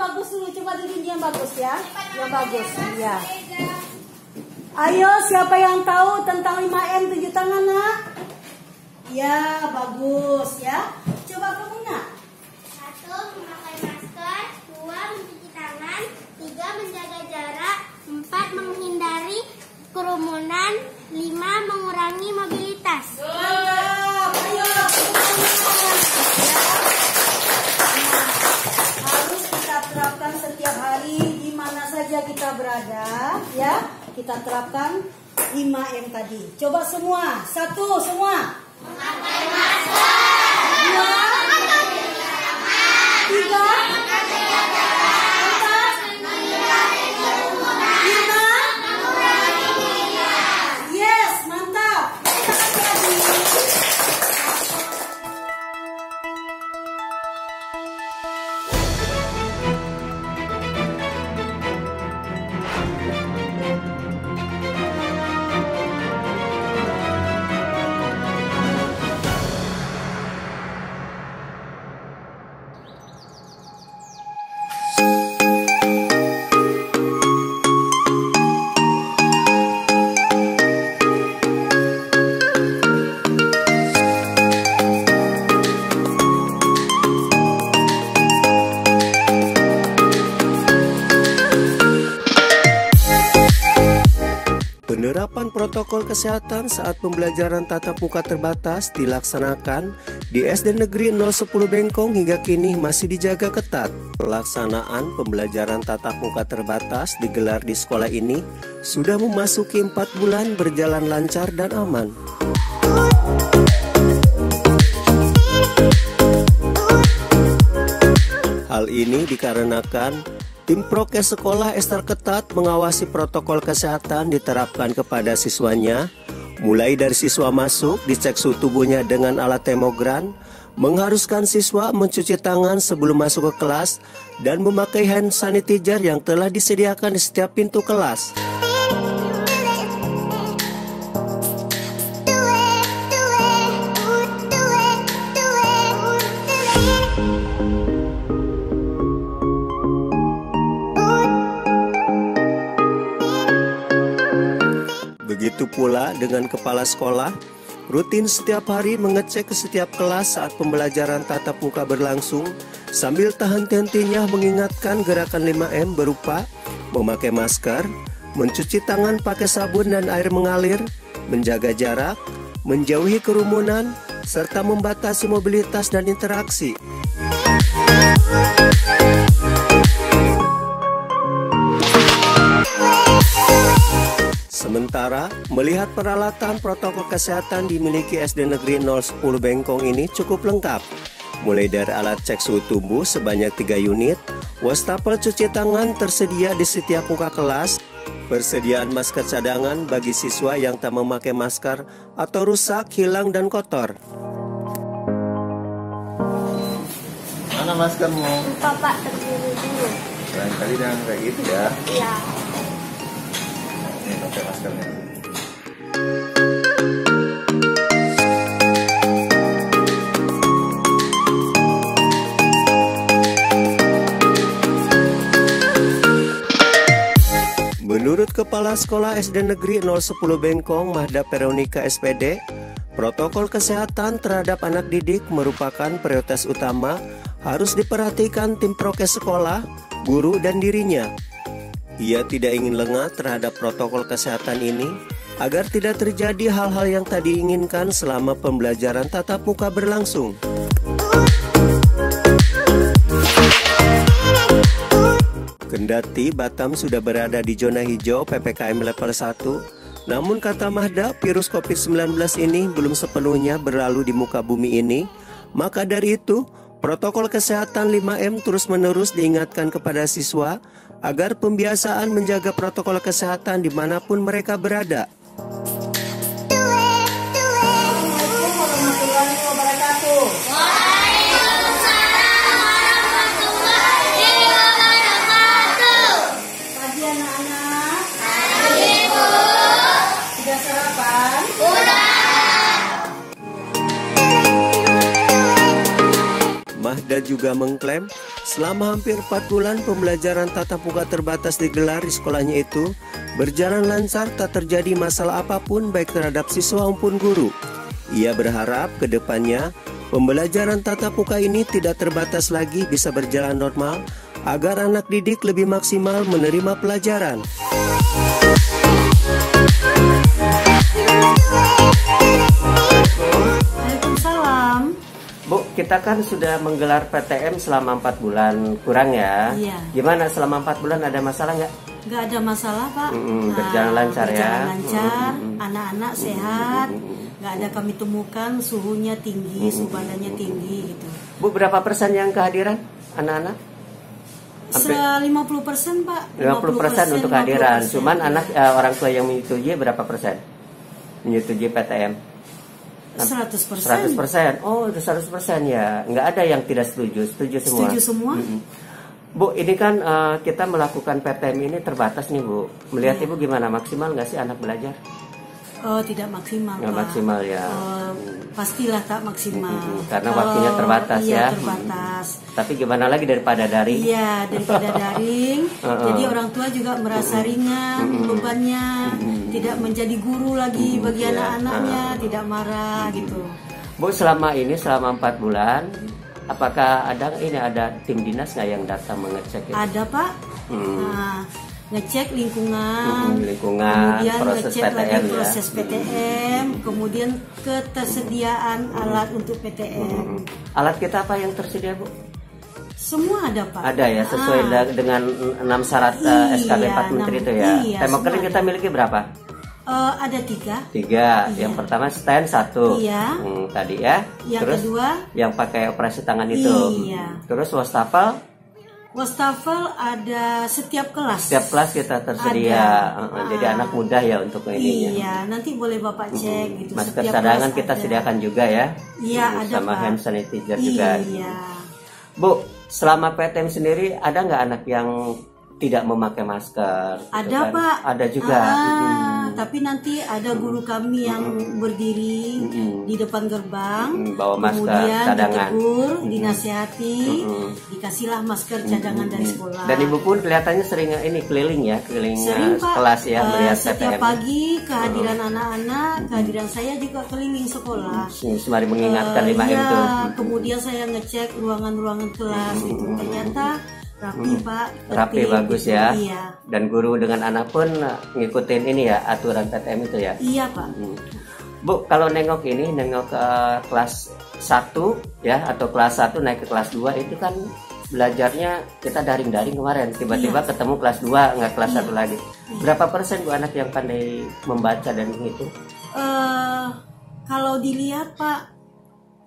bagus dulu. Coba duduk yang bagus ya. Yang bagus. Ya. Ayo, siapa yang tahu tentang 5M 7 tangan, Nak? Ya, bagus ya. Coba kamu, Nak. 1. Memakai masker. 2. Mencuci tangan. 3. Menjaga jarak. 4. Menghindari kerumunan. 5. Mengurangi mobilitas. Mantap. Ayo. Harus kita terapkan setiap hari di mana saja kita berada, ya. Kita terapkan 5M tadi. Coba semua. 1 semua. Memakai masker. 2, 3, 4, 5. Yes, mantap. Penerapan protokol kesehatan saat pembelajaran tatap muka terbatas dilaksanakan di SD Negeri 010 Bengkong hingga kini masih dijaga ketat. Pelaksanaan pembelajaran tatap muka terbatas digelar di sekolah ini sudah memasuki 4 bulan berjalan lancar dan aman. Hal ini dikarenakan tim prokes sekolah ekstra ketat mengawasi protokol kesehatan diterapkan kepada siswanya, mulai dari siswa masuk dicek suhu tubuhnya dengan alat termogan, mengharuskan siswa mencuci tangan sebelum masuk ke kelas, dan memakai hand sanitizer yang telah disediakan di setiap pintu kelas. Begitu pula dengan kepala sekolah, rutin setiap hari mengecek ke setiap kelas saat pembelajaran tatap muka berlangsung, sambil tak henti-hentinya mengingatkan gerakan 5M berupa memakai masker, mencuci tangan pakai sabun dan air mengalir, menjaga jarak, menjauhi kerumunan, serta membatasi mobilitas dan interaksi. Sementara, melihat peralatan protokol kesehatan dimiliki SD Negeri 010 Bengkong ini cukup lengkap. Mulai dari alat cek suhu tubuh sebanyak 3 unit, wastafel cuci tangan tersedia di setiap muka kelas, persediaan masker cadangan bagi siswa yang tak memakai masker atau rusak, hilang, dan kotor. Mana maskermu? Bapak terdiri dulu. Lain kali jangan kayak gitu ya. Iya. Ini pakai maskernya. Menurut Kepala Sekolah SD Negeri 010 Bengkong, Mahda Veronica SPD, protokol kesehatan terhadap anak didik merupakan prioritas utama, harus diperhatikan tim prokes sekolah, guru, dan dirinya. Ia tidak ingin lengah terhadap protokol kesehatan ini agar tidak terjadi hal-hal yang tak diinginkan selama pembelajaran tatap muka berlangsung. Kendati Batam sudah berada di zona hijau PPKM level 1, namun kata Mahda, virus COVID-19 ini belum sepenuhnya berlalu di muka bumi ini. Maka dari itu, protokol kesehatan 5M terus-menerus diingatkan kepada siswa agar pembiasaan menjaga protokol kesehatan dimanapun mereka berada. Assalamualaikum warahmatullahi wabarakatuh. Waalaikumsalam warahmatullahi wabarakatuh. Pagi anak-anak. Pagi, Bu. Sudah sarapan? Udah. Mahda Mahda juga mengklaim selama hampir 4 bulan pembelajaran tatap muka terbatas digelar di sekolahnya itu berjalan lancar, tak terjadi masalah apapun baik terhadap siswa maupun guru. Ia berharap ke depannya pembelajaran tatap muka ini tidak terbatas lagi, bisa berjalan normal agar anak didik lebih maksimal menerima pelajaran. Waalaikumsalam. Bu, kita kan sudah menggelar PTM selama 4 bulan kurang ya. Iya. Gimana selama 4 bulan ada masalah nggak? Nggak ada masalah, Pak. Berjalan lancar ya. Berjalan lancar, anak-anak sehat. Nggak ada kami temukan suhunya tinggi, suhu badannya tinggi gitu. Bu, berapa persen yang kehadiran anak-anak? 50%, Pak. 50% untuk kehadiran. 50%, Cuman ya. anak orang tua yang menyetujui berapa persen? Menyetujui PTM? 100%. 100%. Oh, itu 100% ya. Nggak ada yang tidak setuju. Setuju semua. Setuju semua. Bu, ini kan kita melakukan PTM ini terbatas nih, Bu. Melihat Ibu gimana? Maksimal nggak sih anak belajar? Oh, tidak maksimal, Nggak Pak. maksimal ya. Pastilah tak maksimal. Karena waktunya terbatas iya, ya. terbatas. Tapi gimana lagi daripada daring? Iya, daripada daring. Jadi orang tua juga merasa ringan bebannya, tidak menjadi guru lagi bagi anak-anaknya, tidak marah gitu. Bu, selama 4 bulan, apakah ada tim dinas nggak yang datang mengecek itu? Ada, Pak. Nah, ngecek lingkungan, lingkungan, kemudian proses ngecek lagi PTM ya. proses PTM, kemudian ketersediaan alat untuk PTM. Alat kita apa yang tersedia, Bu? Semua ada, Pak. Ada ya, sesuai dengan 6 syarat SKB 4 Menteri itu ya. Iya, Tembok kering semua kita ada. miliki berapa? Ada 3. 3. Yang pertama stand 1. Iya. Tadi ya. Yang Terus kedua, yang pakai operasi tangan itu. Iya. Terus wastafel, wastafel ada setiap kelas. setiap kelas kita tersedia. Jadi anak mudah ya untuk ininya. Iya, nanti boleh Bapak cek gitu. Masker Setiap cadangan kelas kita ada. sediakan juga ya. Iya, ada, sama Pak. hand sanitizer juga. Iya. Bu, selama PTM sendiri ada nggak anak yang tidak memakai masker? Gitu Ada, kan? Pak. Ada juga. Tapi nanti ada guru kami yang berdiri di depan gerbang, Bawa masker kemudian cadangan. ditegur, dinasihati, dikasihlah masker cadangan dari sekolah. Dan Ibu pun kelihatannya sering keliling ya, keliling Sering, Pak. kelas ya, melihat Setiap PTM. pagi kehadiran anak-anak, kehadiran saya juga keliling sekolah. Sembari mengingatkan 5M Iya, tuh. kemudian saya ngecek ruangan-ruangan kelas itu ternyata rapi, Pak. Rapi, tertib, bagus gitu. ya. Iya. Dan guru dengan anak pun ngikutin ini ya, aturan PTM itu ya. Iya, Pak. Bu, kalau nengok ke kelas 1 ya, atau kelas 1 naik ke kelas 2 itu kan belajarnya kita daring-daring kemarin. Tiba-tiba ketemu kelas 2, nggak kelas 1 lagi. Berapa persen Bu anak yang pandai membaca dan menghitung? Kalau dilihat, Pak,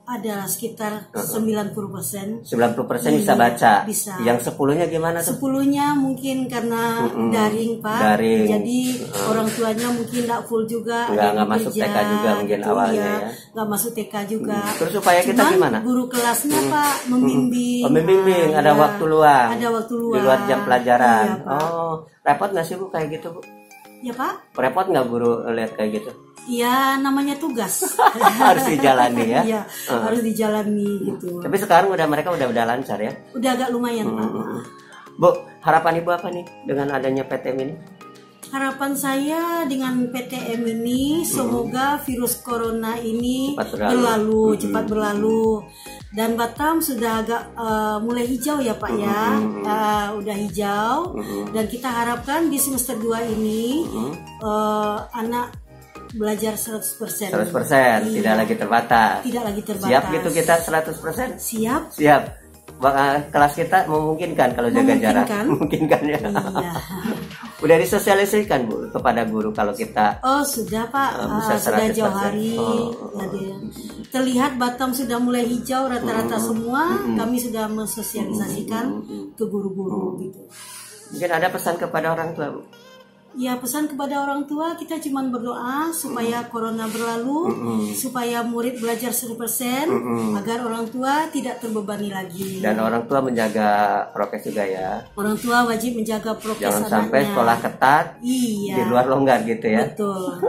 ada sekitar 90%. 90% bisa Iya, baca. bisa. Yang 10-nya gimana tuh? 10-nya mungkin karena daring, Pak. Daring. Jadi orang tuanya mungkin tidak full juga. Nggak ada yang masuk bekerja, TK juga mungkin awalnya ya. Nggak masuk TK juga. Terus supaya kita Cuman gimana? Guru kelasnya, Pak, membimbing. Membimbing, ada Iya. waktu luang. Ada waktu luang. Di luar jam pelajaran. Iya, Pak. Oh, repot nggak sih Bu kayak gitu, Bu? Ya, Pak. Repot nggak guru lihat kayak gitu? Ya, namanya tugas. Harus dijalani ya. Iya, harus dijalani gitu. Tapi sekarang mereka udah lancar ya. Udah agak lumayan, Pak. Bu, harapan Ibu apa nih dengan adanya PTM ini? Harapan saya dengan PTM ini semoga virus corona ini cepat berlalu. Dan Batam sudah agak mulai hijau ya, Pak ya. Udah hijau dan kita harapkan di semester 2 ini anak belajar 100%. 100%, tidak lagi terbatas. Tidak lagi terbatas. Siap gitu kita 100%? Siap. Siap. Kelas kita memungkinkan kalau jaga jarak. Memungkinkan ya. Iya. Udah disosialisasikan Bu kepada guru kalau kita Sudah, Pak. bisa Sudah 100%. jauh hari. Terlihat Batam sudah mulai hijau rata-rata semua. Kami sudah mensosialisasikan ke guru-guru gitu. Mungkin ada pesan kepada orang tua Bu? Ya, pesan kepada orang tua kita cuma berdoa supaya corona berlalu, supaya murid belajar 100%, agar orang tua tidak terbebani lagi. Dan orang tua menjaga prokes juga ya. Orang tua wajib menjaga prokes Jangan anaknya. sampai sekolah ketat, Iya. di luar longgar gitu ya. Betul.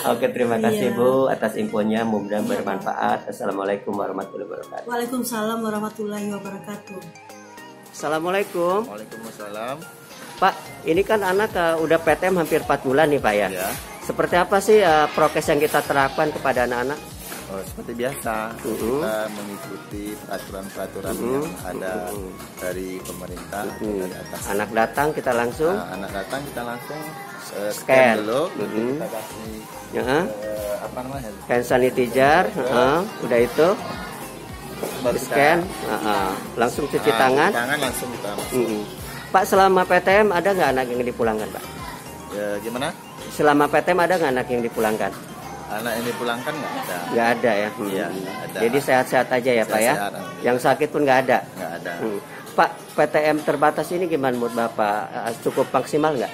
Oke, terima kasih Iya. Bu atas infonya, mudah bermanfaat. Assalamualaikum warahmatullahi wabarakatuh. Waalaikumsalam warahmatullahi wabarakatuh. Assalamualaikum. Waalaikumsalam. Pak, ini kan anak udah PTM hampir 4 bulan nih Pak ya. Ya. Seperti apa sih prokes yang kita terapkan kepada anak-anak? Oh, seperti biasa, kita mengikuti peraturan-peraturan yang ada dari pemerintah atau dari atas. Anak datang kita langsung Nah, anak datang kita langsung Scan. scan dulu, kita kasih ya, apa namanya? hand sanitizer, udah itu Baru scan, langsung cuci tangan. Tangan langsung kita masuk. Pak, selama PTM ada nggak anak yang dipulangkan Pak? Ya, gimana? Selama PTM ada nggak anak yang dipulangkan? Anak yang dipulangkan nggak ada. Nggak ada ya. Iya, nggak ada. Jadi sehat-sehat aja ya Pak ya. Sehat-sehat. Yang sakit pun nggak ada. Nggak ada. Pak, PTM terbatas ini gimana menurut Bapak? Cukup maksimal nggak?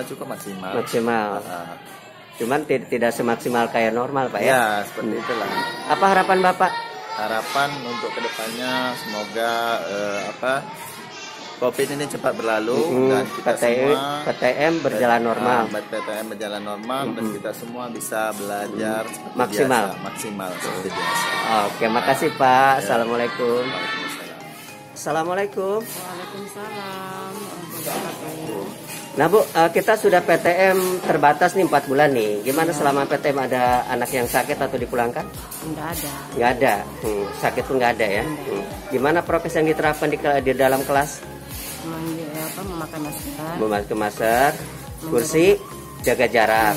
Cukup maksimal. Maksimal. Ah, Cuman tidak semaksimal kayak normal Pak ya. ya, seperti itulah. Apa harapan Bapak? Harapan untuk kedepannya semoga COVID ini cepat berlalu dan kita semua PTM berjalan normal. PTM berjalan normal dan kita semua bisa belajar seperti Maksimal. biasa, maksimal seperti biasa. Oke, makasih Pak. Assalamualaikum. Waalaikumsalam. Assalamualaikum. Waalaikumsalam. Nah Bu, kita sudah PTM terbatas nih 4 bulan nih. Gimana selama PTM ada anak yang sakit atau dipulangkan? Enggak ada. Nggak ada. Sakit pun nggak ada ya. Gimana prokes yang diterapkan di dalam kelas? Memakai masker. Memakai masker, kursi, jaga jarak.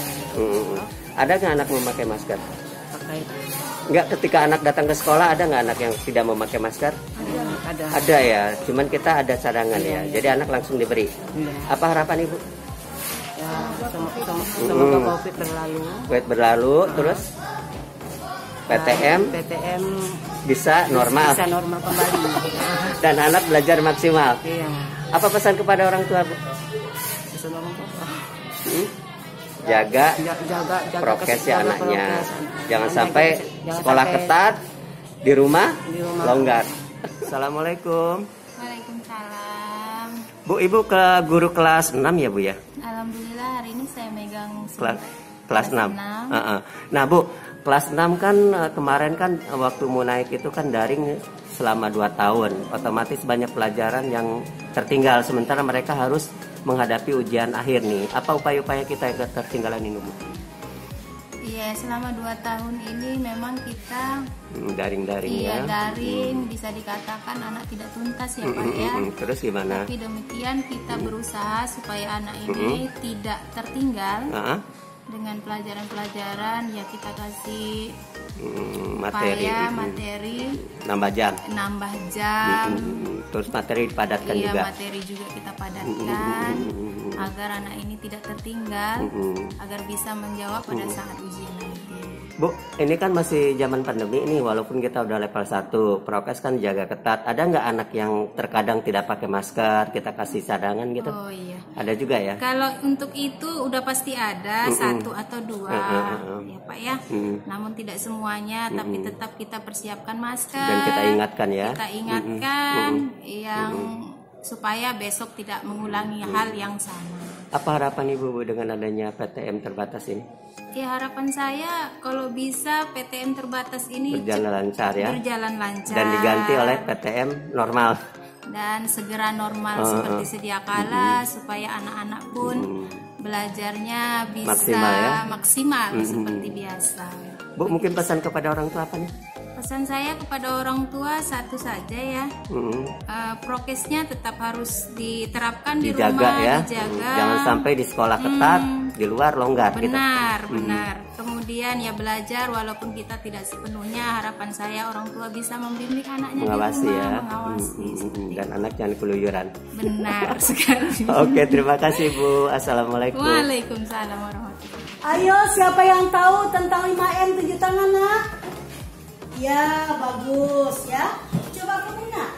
Ada nggak anak memakai masker? Pakai. Nggak, ketika anak datang ke sekolah ada nggak anak yang tidak memakai masker? Ada. Ada ya, cuman kita ada cadangan ya. Jadi anak langsung diberi. Iya. Apa harapan Ibu? Ya, semoga COVID berlalu. COVID berlalu, terus PTM PTM bisa normal bisa normal kembali. dan anak belajar maksimal. Iya. Apa pesan kepada orang tua Bu? Bisa normal. Jaga Jaga prokes ya anaknya. prokes. Jangan sampai Jangan sekolah sampai ketat, di rumah rumah. longgar. Assalamualaikum. Waalaikumsalam. Bu, Ibu ke guru kelas 6 ya Bu ya? Alhamdulillah hari ini saya megang Kelas 6. Nah Bu, kelas 6 kan kemarin kan waktu mau naik itu kan daring selama 2 tahun. Otomatis banyak pelajaran yang tertinggal. Sementara mereka harus menghadapi ujian akhir nih. Apa upaya-upaya kita yang tertinggalan ini Bu? Iya, selama 2 tahun ini memang kita Daring-daring ya. daring, bisa dikatakan anak tidak tuntas ya Pak ya. Terus gimana? Tapi demikian kita berusaha supaya anak ini tidak tertinggal dengan pelajaran-pelajaran, ya kita kasih Materi, upaya, materi, nambah jam. nambah jam. Terus materi dipadatkan Iya, juga. materi juga kita padatkan agar anak ini tidak tertinggal, agar bisa menjawab pada saat ujian nanti. Bu, ini kan masih zaman pandemi ini, walaupun kita udah level 1, prokes kan jaga ketat. Ada nggak anak yang terkadang tidak pakai masker, kita kasih cadangan gitu? Oh iya. Ada juga ya? Kalau untuk itu udah pasti ada 1 atau 2, ya Pak ya. Namun tidak semuanya, tapi tetap kita persiapkan masker. Dan kita ingatkan ya. Kita ingatkan yang supaya besok tidak mengulangi hal yang sama. Apa harapan Ibu Bu dengan adanya PTM terbatas ini? Ya harapan saya kalau bisa PTM terbatas ini Berjalan lancar ya? berjalan lancar Dan diganti oleh PTM normal. dan segera normal seperti sedia kala supaya anak-anak pun belajarnya bisa Maksimal ya? seperti biasa. Bu, mungkin pesan kepada orang tua apa nih? Pesan saya kepada orang tua satu saja ya, prokesnya tetap harus diterapkan di Dijaga rumah, ya. dijaga. Jangan sampai di sekolah ketat, di luar longgar gitu. Benar. Kemudian ya belajar walaupun kita tidak sepenuhnya, harapan saya orang tua bisa membimbing anaknya Mengawasi di rumah, ya. mengawasi seperti Dan anak jangan keluyuran. benar sekali. Oke, terima kasih Bu. Assalamualaikum. Waalaikumsalam warahmatullahi wabarakatuh. Ayo, siapa yang tahu tentang 5M 7 tangan, Nak? Ya, bagus ya. Coba kamu, Nak.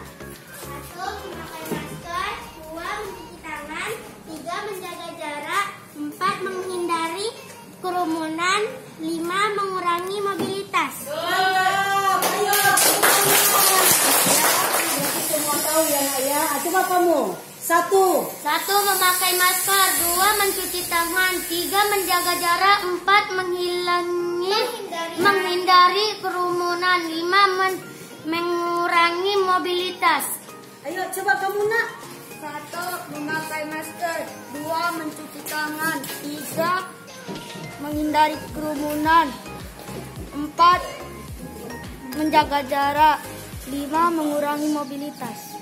1. Memakai masker. 2. Mencuci tangan. 3. Menjaga jarak. nak ya. Coba kamu. 1. 1. Memakai masker. 2. Mencuci tangan. 3. Menjaga jarak. 4. Menghindari kerumunan. 5. Mengurangi mobilitas. Ayo coba kamu nak. 1. Memakai masker. 2. Mencuci tangan. 3. Menghindari kerumunan. 4. Menjaga jarak. 5. Mengurangi mobilitas.